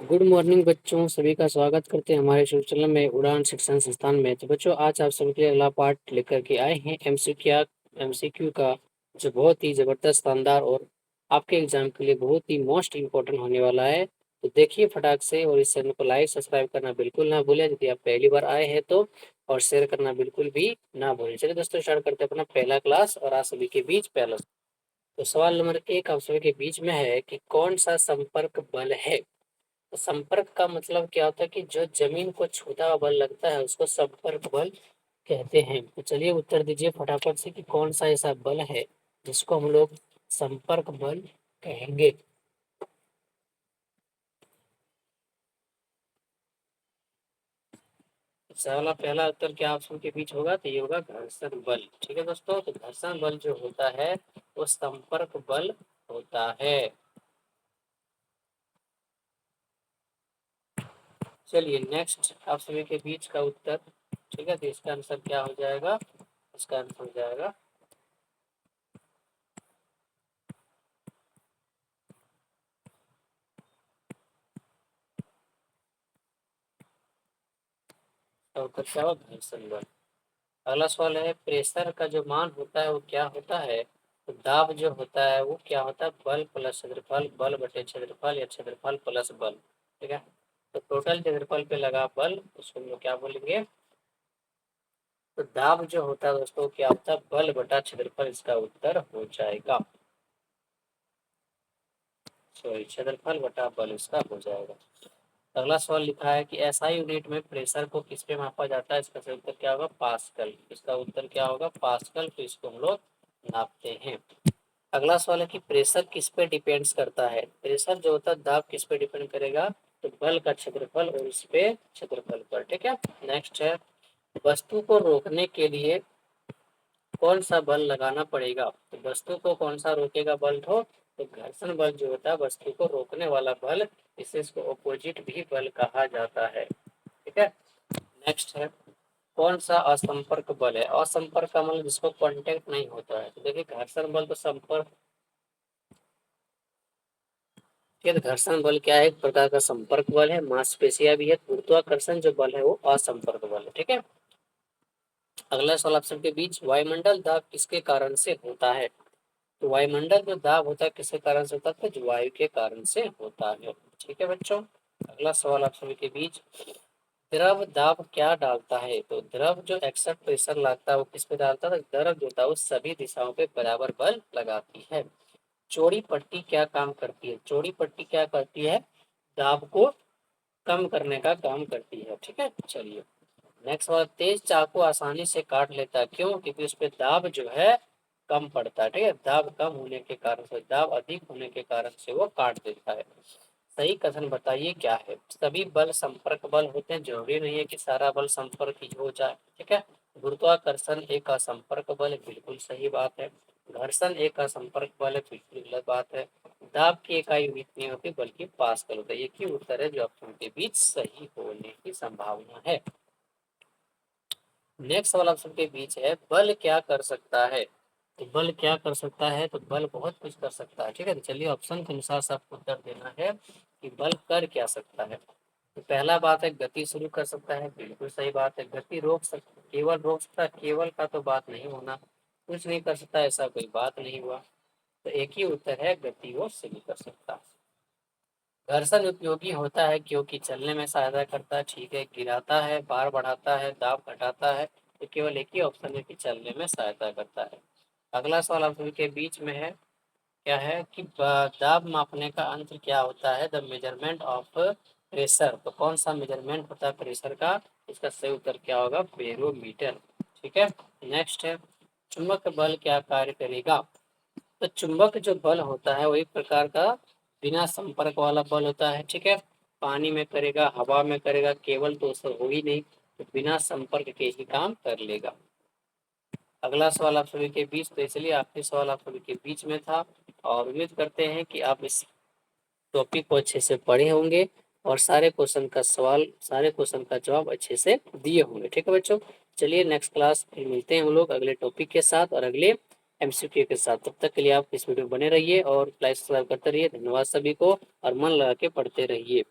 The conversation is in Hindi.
गुड मॉर्निंग बच्चों, सभी का स्वागत करते हैं हमारे यूट्यूब चैनल में उड़ान शिक्षण संस्थान में। तो बच्चों, आज आप सभी के लिए अगला पार्ट लेकर के आए हैं एमसीक्यू का, जो बहुत ही जबरदस्त, शानदार और आपके एग्जाम के लिए बहुत ही मोस्ट इम्पोर्टेंट होने वाला है। तो देखिए फटाक से, और इस चैनल को लाइक सब्सक्राइब करना बिल्कुल ना भूलें यदि आप पहली बार आए हैं तो, और शेयर करना बिल्कुल भी ना भूलें। चलिए दोस्तों, स्टार्ट करते हैं अपना पहला क्लास और आप सभी के बीच पहला। तो सवाल नंबर 1 आप सभी के बीच में है कि कौन सा संपर्क बल है। तो संपर्क का मतलब क्या होता है कि जो जमीन को छूता हुआ बल लगता है उसको संपर्क बल कहते हैं। तो चलिए उत्तर दीजिए फटाफट से कि कौन सा ऐसा बल है जिसको हम लोग संपर्क बल कहेंगे। सवाल पहला उत्तर क्या ऑप्शन के बीच होगा, तो ये होगा घर्षण बल। ठीक है दोस्तों, तो घर्षण बल जो होता है वो संपर्क बल होता है। चलिए नेक्स्ट आप सभी के बीच का उत्तर। ठीक है, तो इसका आंसर क्या हो जाएगा, इसका आंसर हो जाएगा तो उत्तर क्या होगा, घर्षण बल। अगला सवाल है, प्रेशर का जो मान होता है वो क्या होता है। तो दाब जो होता है वो क्या होता है, बल प्लस क्षेत्रफल, बल बटे क्षेत्रफल या क्षेत्रफल प्लस बल। ठीक है, तो टोटल क्षेत्रफल पे लगा बल उसको हम लोग क्या बोलेंगे। तो दाब जो होता है दोस्तों क्या होता है, बल बटा क्षेत्रफल, इसका उत्तर हो जाएगा। सॉरी, क्षेत्रफल बटा बल इसका हो जाएगा। अगला सवाल लिखा है कि एसआई यूनिट में प्रेशर को किस पे मापा जाता है। इसका सही उत्तर क्या होगा, पास्कल। इसका उत्तर क्या होगा, पास्कल। तो इसको हम लोग नापते हैं। अगला सवाल है कि प्रेशर किस पे डिपेंड्स करता है। प्रेशर जो होता है दाब किस पे डिपेंड करेगा, तो बल का क्षेत्रफल और इस पे क्षेत्रफल पर। ठीक है, नेक्स्ट है, वस्तु को रोकने के लिए कौन सा बल लगाना पड़ेगा। तो वस्तु को कौन सा रोकेगा बल हो, तो घर्षण बल जो होता है वस्तु को रोकने वाला बल, इसे इसको ऑपोजिट भी बल कहा जाता है। ठीक है, नेक्स्ट है, कौन सा असंपर्क बल है। असंपर्क का मतलब जिसको कांटेक्ट नहीं होता है। तो देखिए घर्षण बल तो संपर्क के, घर्षण बल क्या है, एक प्रकार का संपर्क बल है। मांसपेशियां भी है। गुरुत्वाकर्षण जो बल है वो असंपर्क बल है। ठीक है, अगला सवाल आप सबके बीच, वायुमंडल दाब किसके कारण से होता है। तो वायुमंडल में दाब होता है किसके कारण से होता है, तो वायु के कारण से होता है। ठीक है बच्चों, अगला सवाल आप सभी के बीच, द्रव दाब क्या डालता है। तो द्रव जो एक्सेप्ट प्रेशर लगता है वो किस पे डालता है, तो द्रव जो होता है वो सभी दिशाओं पे बराबर बल लगाती है। चौड़ी पट्टी क्या काम करती है। चौड़ी पट्टी क्या करती है, दाब को कम करने का काम करती है। ठीक है, चलिए नेक्स्ट बात, तेज चाकू आसानी से काट लेता है, क्यों, क्योंकि उस पर दाब जो है कम पड़ता है। ठीक है, दाब कम होने के कारण से, दाब अधिक होने के कारण से वो काट देता है। सही कथन बताइए क्या है। सभी बल संपर्क बल होते हैं, जरूरी नहीं है कि सारा बल संपर्क ही हो जाए। ठीक है, गुरुत्वाकर्षण एक असंपर्क बल है, बिल्कुल सही बात है। घर्षण एक असंपर्क बल है, बिल्कुल गलत बात है। दाब की इकाई यूनिट नहीं होती बल्कि पास्कल होता है। ये की उत्तर है जो ऑप्शन के बीच सही होने की संभावना है। नेक्स्ट सवाल आप सबके बीच है, बल क्या कर सकता है। तो बल क्या कर सकता है, तो बल बहुत कुछ कर सकता है। ठीक है, तो चलिए ऑप्शन के अनुसार सबको उत्तर देना है कि बल कर क्या सकता है। तो पहला बात है, गति शुरू कर सकता है, बिल्कुल सही बात है। गति रोक सकता, केवल रोक सकता है, केवल का तो बात नहीं होना, कुछ नहीं कर सकता ऐसा कोई बात नहीं हुआ। तो एक ही उत्तर है, गति वो शुरू कर सकता है। घर्षण उपयोगी होता है क्योंकि चलने में सहायता करता है। ठीक है, गिराता है, भार बढ़ाता है, दाब घटाता है। तो केवल एक ही ऑप्शन है कि चलने में सहायता करता है। अगला सवाल आप सभी के बीच में है, क्या है कि दाब मापने का यंत्र क्या होता है, द मेजरमेंट ऑफ प्रेशर। तो कौन सा मेजरमेंट होता है प्रेशर का, इसका सही उत्तर क्या होगा, बैरोमीटर। ठीक है, नेक्स्ट है, चुंबक बल क्या कार्य करेगा। तो चुंबक जो बल होता है वो एक प्रकार का बिना संपर्क वाला बल होता है। ठीक है, पानी में करेगा, हवा में करेगा, केवल तो उससे हो ही नहीं, तो बिना संपर्क के ही काम कर लेगा। अगला सवाल आप सभी के बीच, तो इसलिए आखिरी सवाल आप सभी के बीच में था, और उम्मीद करते हैं कि आप इस टॉपिक को अच्छे से पढ़े होंगे और सारे क्वेश्चन का जवाब अच्छे से दिए होंगे। ठीक है बच्चों, चलिए नेक्स्ट क्लास फिर मिलते हैं हम लोग अगले टॉपिक के साथ और अगले एमसीक्यू के साथ। तब तक के लिए आप इस वीडियो में बने रहिए और लाइक सब्सक्राइब करते रहिए। धन्यवाद सभी को, और मन लगा के पढ़ते रहिए।